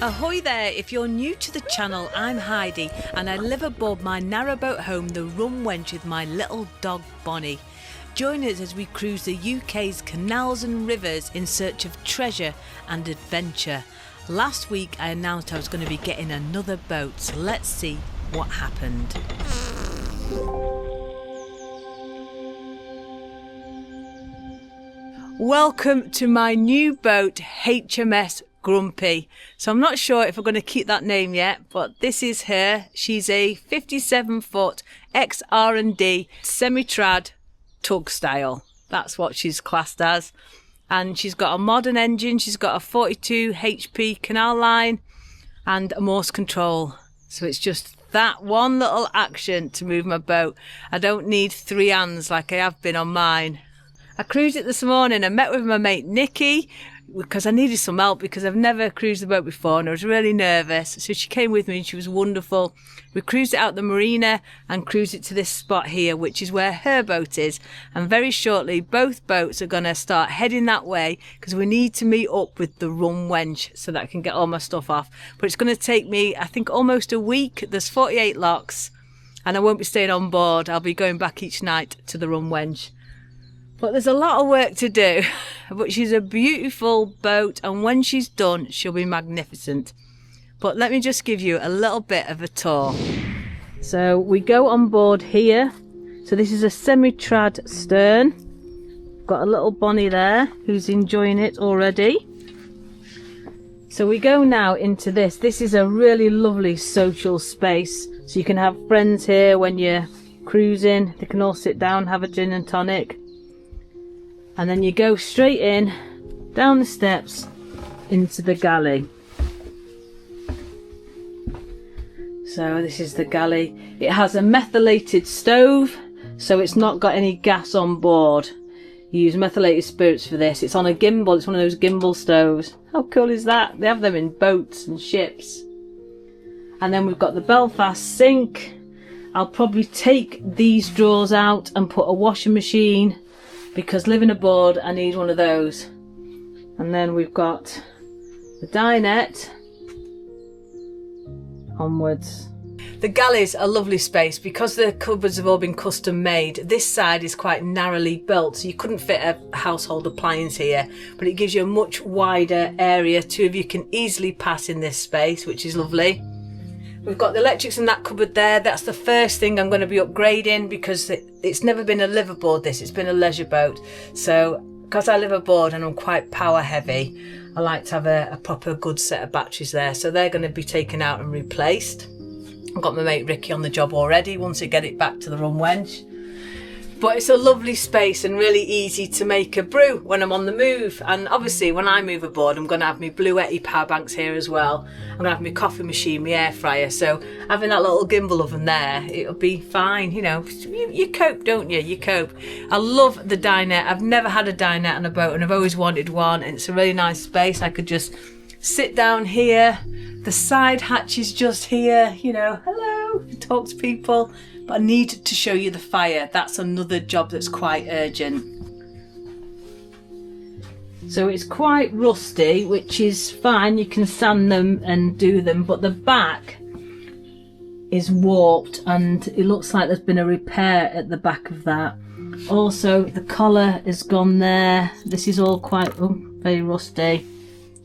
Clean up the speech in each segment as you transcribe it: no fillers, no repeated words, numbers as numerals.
Ahoy there, if you're new to the channel, I'm Heidi and I live aboard my narrowboat home, the Rum Wench, with my little dog Bonny. Join us as we cruise the UK's canals and rivers in search of treasure and adventure. Last week I announced I was going to be getting another boat, so let's see what happened. Welcome to my new boat, HMS Grumpy. So I'm not sure if I'm going to keep that name yet, but this is her. She's a 57-foot ex-R&D semi-trad tug style. That's what she's classed as. And she's got a modern engine. She's got a 42 HP canal line and a Morse control. So it's just that one little action to move my boat. I don't need three hands like I have been on mine. I cruised it this morning. I met with my mate Nikki because I needed some help because I've never cruised the boat before and I was really nervous. So she came with me and she was wonderful. We cruised it out the marina and cruised it to this spot here, which is where her boat is. And very shortly, both boats are going to start heading that way because we need to meet up with the Rum Wench so that I can get all my stuff off. But it's going to take me, I think, almost a week. There's 48 locks and I won't be staying on board. I'll be going back each night to the Rum Wench. But there's a lot of work to do, but she's a beautiful boat and when she's done, she'll be magnificent. But let me just give you a little bit of a tour. So we go on board here. So this is a semi-trad stern. Got a little Bonny there who's enjoying it already. So we go now into this. This is a really lovely social space. So you can have friends here when you're cruising. They can all sit down, have a gin and tonic. And then you go straight in, down the steps, into the galley. So this is the galley. It has a methylated stove, so it's not got any gas on board. You use methylated spirits for this. It's on a gimbal, it's one of those gimbal stoves. How cool is that? They have them in boats and ships. And then we've got the Belfast sink. I'll probably take these drawers out and put a washing machine because living aboard I need one of those. And then we've got the dinette onwards. The galley's a lovely space because the cupboards have all been custom made. This side is quite narrowly built so you couldn't fit a household appliance here, but it gives you a much wider area. Two of you can easily pass in this space, which is lovely. We've got the electrics in that cupboard there. That's the first thing I'm going to be upgrading because it's never been a live aboard this. It's been a leisure boat. So because I live aboard and I'm quite power heavy, I like to have a proper good set of batteries there. So they're going to be taken out and replaced. I've got my mate Ricky on the job already once I get it back to the Rum Wench. But it's a lovely space and really easy to make a brew when I'm on the move. And obviously when I move aboard, I'm going to have my Bluetti power banks here as well. I'm going to have my coffee machine, my air fryer. So having that little gimbal oven there, it'll be fine. You know, you cope, don't you? You cope. I love the dinette. I've never had a dinette on a boat and I've always wanted one. And it's a really nice space. I could just sit down here. The side hatch is just here, you know, hello, talk to people. But I need to show you the fire. That's another job that's quite urgent. So it's quite rusty, which is fine. You can sand them and do them, but the back is warped and it looks like there's been a repair at the back of that. Also, the collar is gone there. This is all quite very rusty.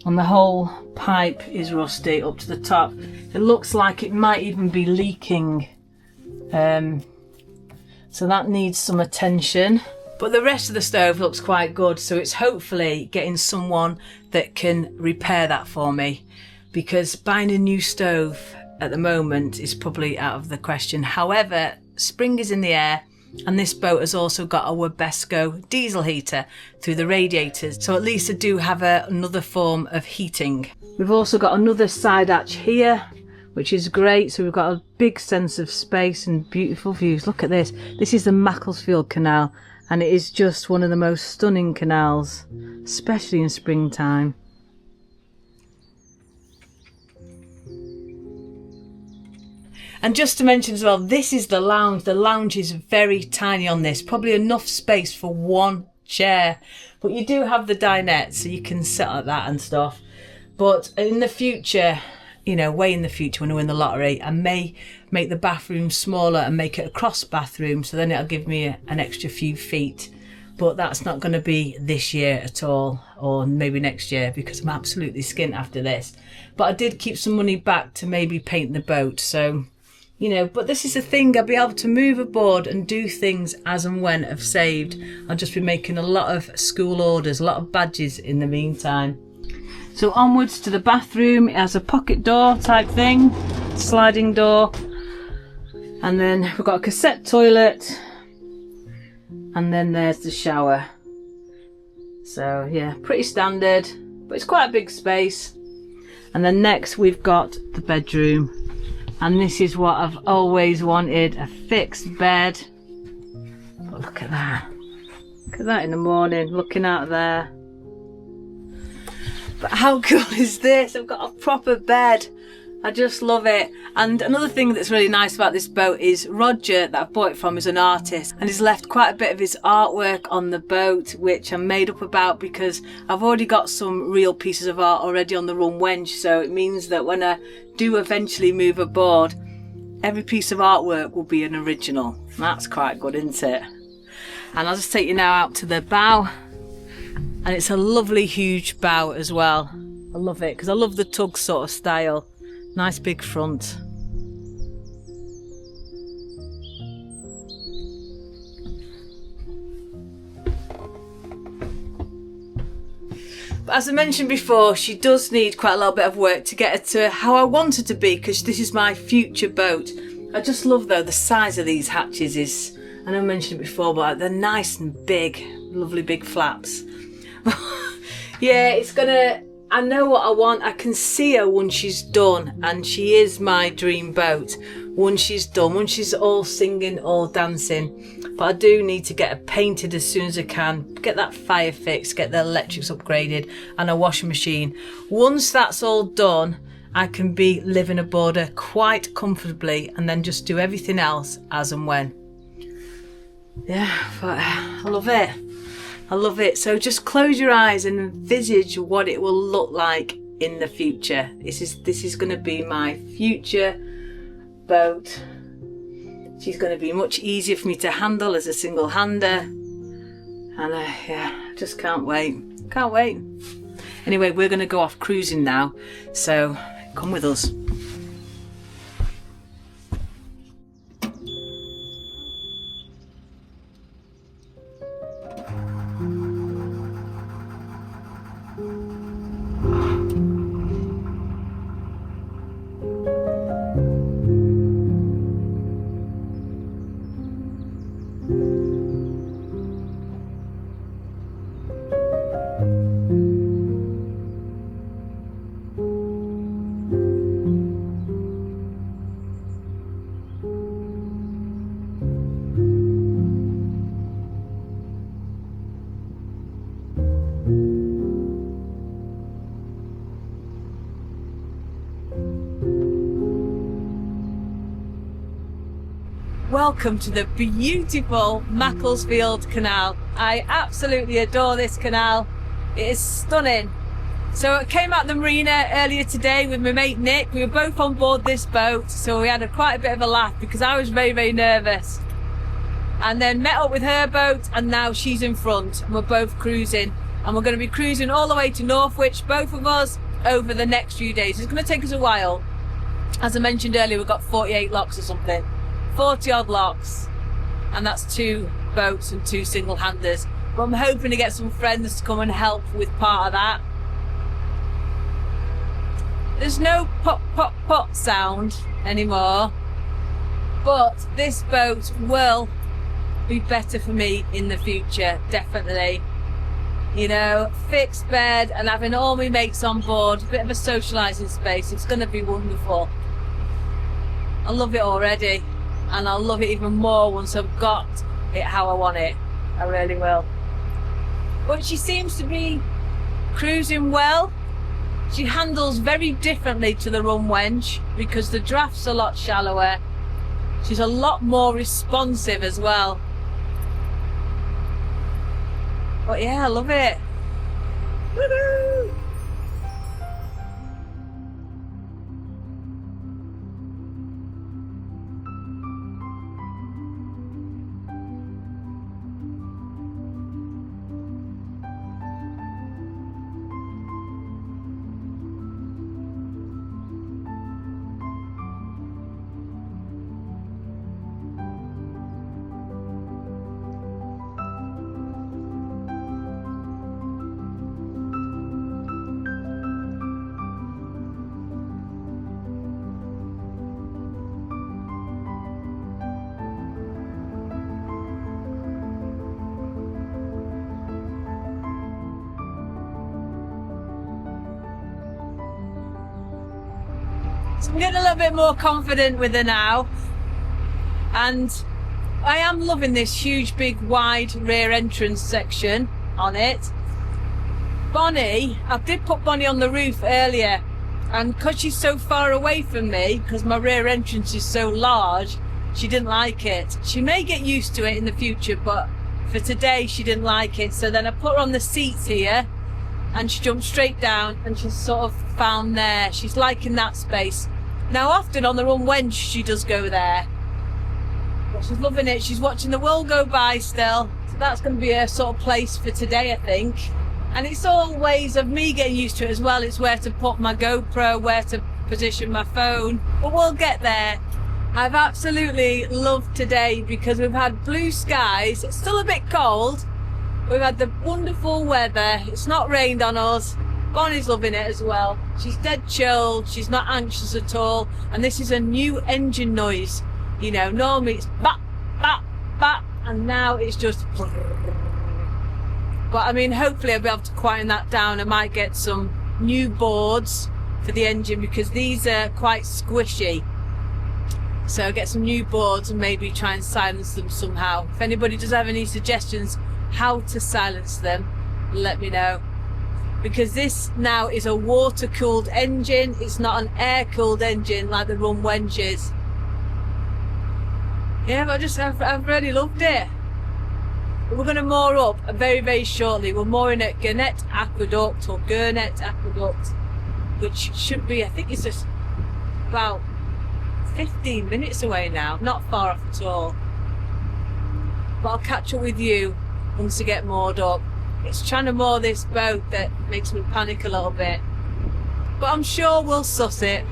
And the whole pipe is rusty up to the top. It looks like it might even be leaking. So that needs some attention, but the rest of the stove looks quite good, so it's hopefully getting someone that can repair that for me, because buying a new stove at the moment is probably out of the question. However, spring is in the air and this boat has also got a Webesco diesel heater through the radiators, so at least I do have another form of heating. We've also got another side hatch here, which is great. So we've got a big sense of space and beautiful views. Look at this. This is the Macclesfield Canal and it is just one of the most stunning canals, especially in springtime. And just to mention as well, this is the lounge. The lounge is very tiny on this, probably enough space for one chair, but you do have the dinette so you can sit like that and stuff. But in the future, you know, way in the future when I win the lottery, I may make the bathroom smaller and make it a cross bathroom, so then it'll give me an extra few feet. But that's not going to be this year at all, or maybe next year, because I'm absolutely skint after this. But I did keep some money back to maybe paint the boat, so, you know, but this is the thing, I'll be able to move aboard and do things as and when I've saved. I'll just be making a lot of school orders, a lot of badges in the meantime. So onwards to the bathroom. It has a pocket door type thing, sliding door, and then we've got a cassette toilet, and then there's the shower. So yeah, pretty standard, but it's quite a big space. And then next we've got the bedroom, and this is what I've always wanted, a fixed bed. But look at that, look at that in the morning, looking out there. But how cool is this? I've got a proper bed. I just love it. And another thing that's really nice about this boat is Roger, that I've bought it from, is an artist, and he's left quite a bit of his artwork on the boat, which I'm made up about because I've already got some real pieces of art already on the Rum Wench. So it means that when I do eventually move aboard, every piece of artwork will be an original. That's quite good, isn't it? And I'll just take you now out to the bow. And it's a lovely huge bow as well. I love it because I love the tug sort of style. Nice big front. But as I mentioned before, she does need quite a little bit of work to get her to how I want her to be, because this is my future boat. I just love though the size of these hatches is, I know I mentioned it before, but they're nice and big, lovely big flaps. Yeah, it's gonna, I know what I want. I can see her once she's done, and she is my dream boat once she's done, once she's all singing, all dancing. But I do need to get her painted as soon as I can, get that fire fixed, get the electrics upgraded, and a washing machine. Once that's all done, I can be living aboard her quite comfortably, and then just do everything else as and when. Yeah, but I love it. I love it. So just close your eyes and envisage what it will look like in the future. This is going to be my future boat. She's going to be much easier for me to handle as a single hander. And yeah, just can't wait. Can't wait. Anyway, we're going to go off cruising now. So come with us. Welcome to the beautiful Macclesfield Canal. I absolutely adore this canal. It is stunning. So I came out the marina earlier today with my mate Nick. We were both on board this boat, so we had quite a bit of a laugh because I was very, very nervous. And then met up with her boat, and now she's in front, and we're both cruising. And we're going to be cruising all the way to Northwich, both of us, over the next few days. It's going to take us a while. As I mentioned earlier, we've got 48 locks or something. 40 odd locks, and that's 2 boats and 2 single handers. But I'm hoping to get some friends to come and help with part of that. There's no pop pop pop sound anymore, but this boat will be better for me in the future, definitely. You know, fixed bed and having all my mates on board, a bit of a socialising space. It's going to be wonderful. I love it already. And I'll love it even more once I've got it how I want it. I really will. But she seems to be cruising well. She handles very differently to the Rum Wench because the draft's a lot shallower. She's a lot more responsive as well. But yeah, I love it. Woo-hoo! So I'm getting a little bit more confident with her now. And I am loving this huge, big, wide rear entrance section on it. Bonny, I did put Bonny on the roof earlier, and because she's so far away from me, because my rear entrance is so large, she didn't like it. She may get used to it in the future, but for today she didn't like it. So then I put her on the seats here, and she jumped straight down, and she's sort of found there. She's liking that space. Now often on the Rum Wench she does go there, but she's loving it. She's watching the world go by still, so that's going to be her sort of place for today, I think. And it's all ways of me getting used to it as well. It's where to put my GoPro, where to position my phone, but we'll get there. I've absolutely loved today because we've had blue skies. It's still a bit cold. We've had the wonderful weather. It's not rained on us. Bonny's loving it as well. She's dead chilled. She's not anxious at all. And this is a new engine noise. You know, normally it's bap, bap, bap, and now it's just... But I mean, hopefully I'll be able to quieten that down. I might get some new boards for the engine because these are quite squishy. So I'll get some new boards and maybe try and silence them somehow. If anybody does have any suggestions how to silence them, let me know. Because this now is a water-cooled engine. It's not an air-cooled engine like the Rum Wench is. Yeah, but I've really loved it. We're going to moor up very, very shortly. We're mooring at Gurnet Aqueduct, or Gurnet Aqueduct, which should be, I think it's just about 15 minutes away now. Not far off at all. But I'll catch up with you once I get moored up. It's trying to moor this boat that makes me panic a little bit. But I'm sure we'll suss it.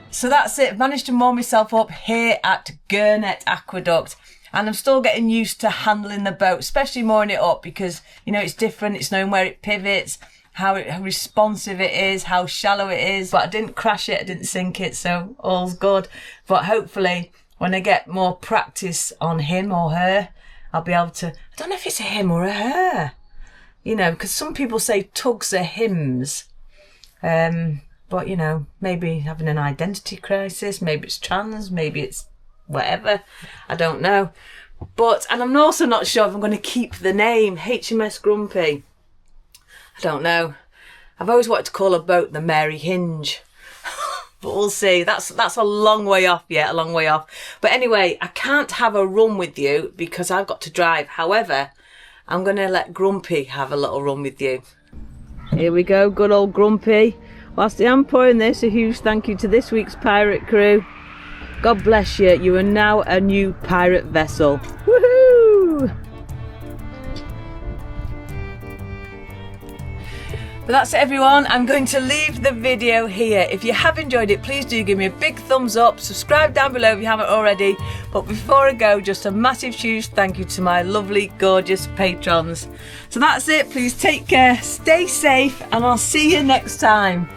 So that's it, managed to moor myself up here at Gurnet Aqueduct, and I'm still getting used to handling the boat, especially mooring it up because, you know, it's different, it's knowing where it pivots, how responsive it is, how shallow it is. But I didn't crash it, I didn't sink it, so all's good. But hopefully when I get more practice on him or her, I'll be able to, I don't know if it's a him or a her, you know, because some people say tugs are hims. But, you know, maybe having an identity crisis, maybe it's trans, maybe it's whatever, I don't know. But, and I'm also not sure if I'm going to keep the name HMS Grumpy. I don't know. I've always wanted to call a boat the Mary Hinge. But we'll see. That's a long way off yet, a long way off. But anyway, I can't have a run with you because I've got to drive. However, I'm going to let Grumpy have a little run with you. Here we go, good old Grumpy. Whilst I am pouring this, a huge thank you to this week's pirate crew. God bless you, you are now a new pirate vessel. Woohoo! But that's it everyone, I'm going to leave the video here. If you have enjoyed it, please do give me a big thumbs up, subscribe down below if you haven't already. But before I go, just a massive huge thank you to my lovely, gorgeous patrons. So that's it, please take care, stay safe, and I'll see you next time.